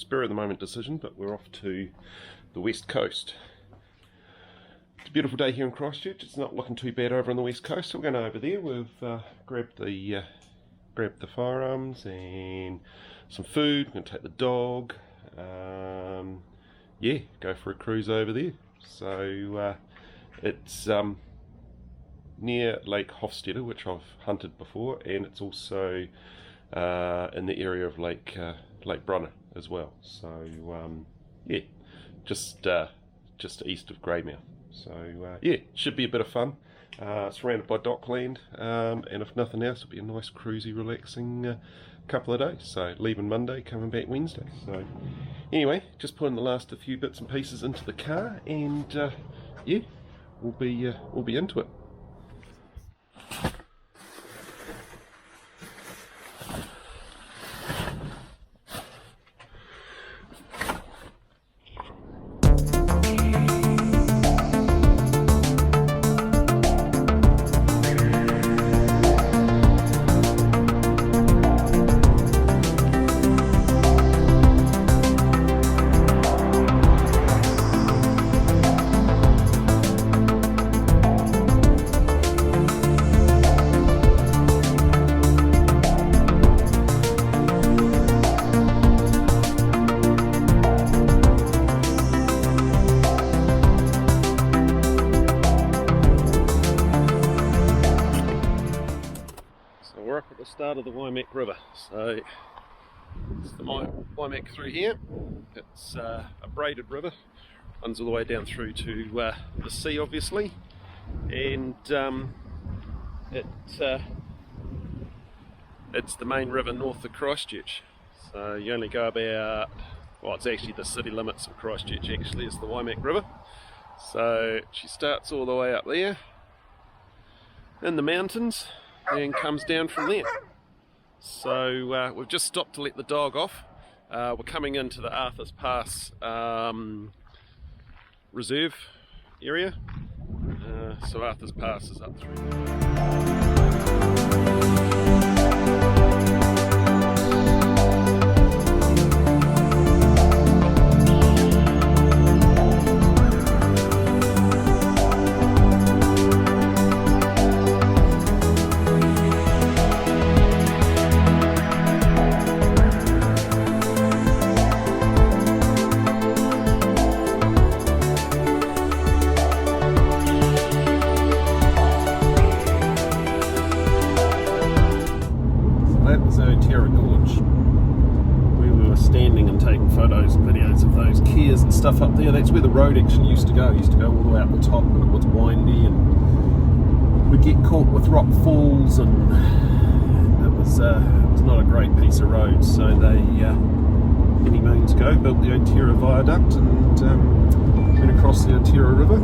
spur of the moment decision, but we're off to the west coast. It's a beautiful day here in Christchurch. It's not looking too bad over on the west coast, so we're going over there. We've grabbed the firearms and some food. We're going to take the dog. Yeah, go for a cruise over there. So it's near Lake Hofstede, which I've hunted before, and it's also in the area of Lake Brunner as well. So yeah, just east of Greymouth. So yeah, should be a bit of fun. Surrounded by dockland, and if nothing else, it'll be a nice cruisy, relaxing couple of days. So leaving Monday, coming back Wednesday. So anyway, just putting the last few bits and pieces into the car, and yeah, we'll be into it. We're up at the start of the Mavic River, so it's the Mavic through here. It's a braided river, runs all the way down through to the sea, obviously, and it's the main river north of Christchurch. So you only go about, well, it's actually the city limits of Christchurch. Actually, is the Mavic River. So she starts all the way up there in the mountains and comes down from there. So we've just stopped to let the dog off. We're coming into the Arthur's Pass reserve area. So Arthur's Pass is up through there. Standing and taking photos and videos of those keers and stuff up there. That's where the road actually used to go. It used to go all the way up the top, and it was windy, and we'd get caught with rock falls, and it was not a great piece of road. So they, many moons ago, built the Aotearoa Viaduct and went across the Aotearoa River.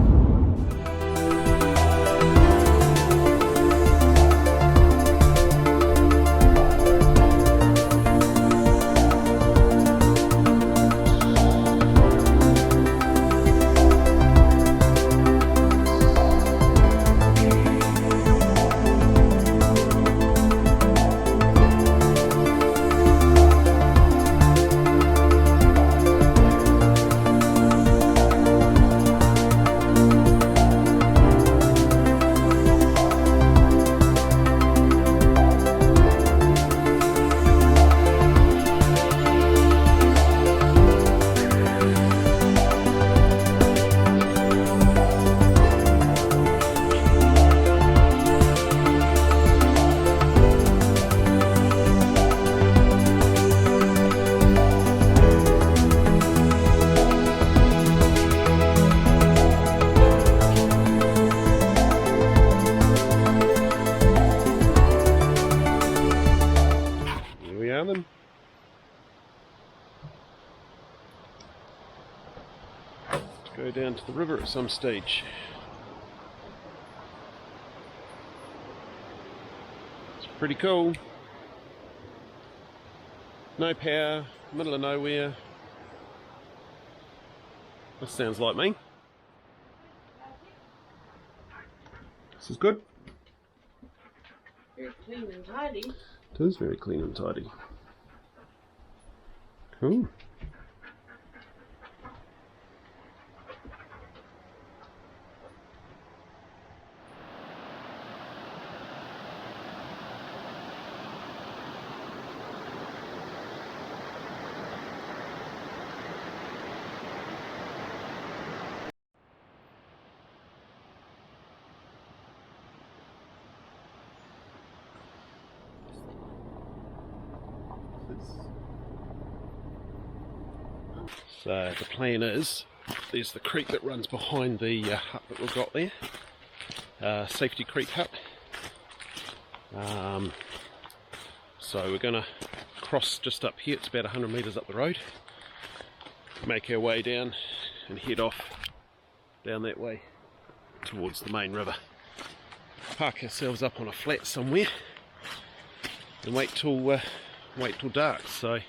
Go down to the river at some stage. It's pretty cool. No power, middle of nowhere. This sounds like me. This is good. Very clean and tidy. It is very clean and tidy. Cool. So the plan is, there's the creek that runs behind the hut that we've got there, safety creek hut. So we're going to cross just up here, it's about 100 metres up the road, make our way down and head off down that way towards the main river. Park ourselves up on a flat somewhere and wait till dark. So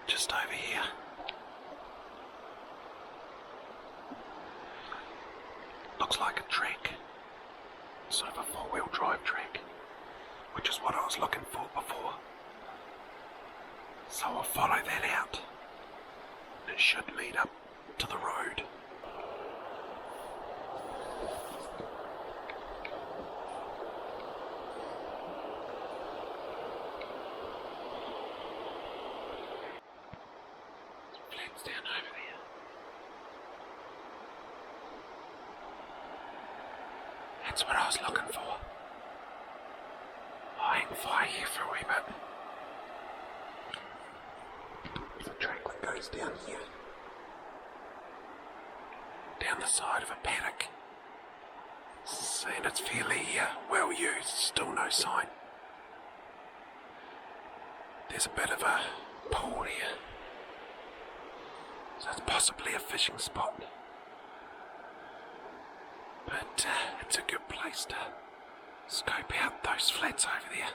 just over here. Looks like a track, sort of a four-wheel drive track, which is what I was looking for before. So I'll follow that out. It should lead up to the road. Flats down over there. That's what I was looking for. I'll hang fire here for a wee bit. There's a track that goes down here. Down the side of a paddock. And it's fairly well used, still no sign. There's a bit of a pool here. So it's possibly a fishing spot. But it's a good place to scope out those flats over there.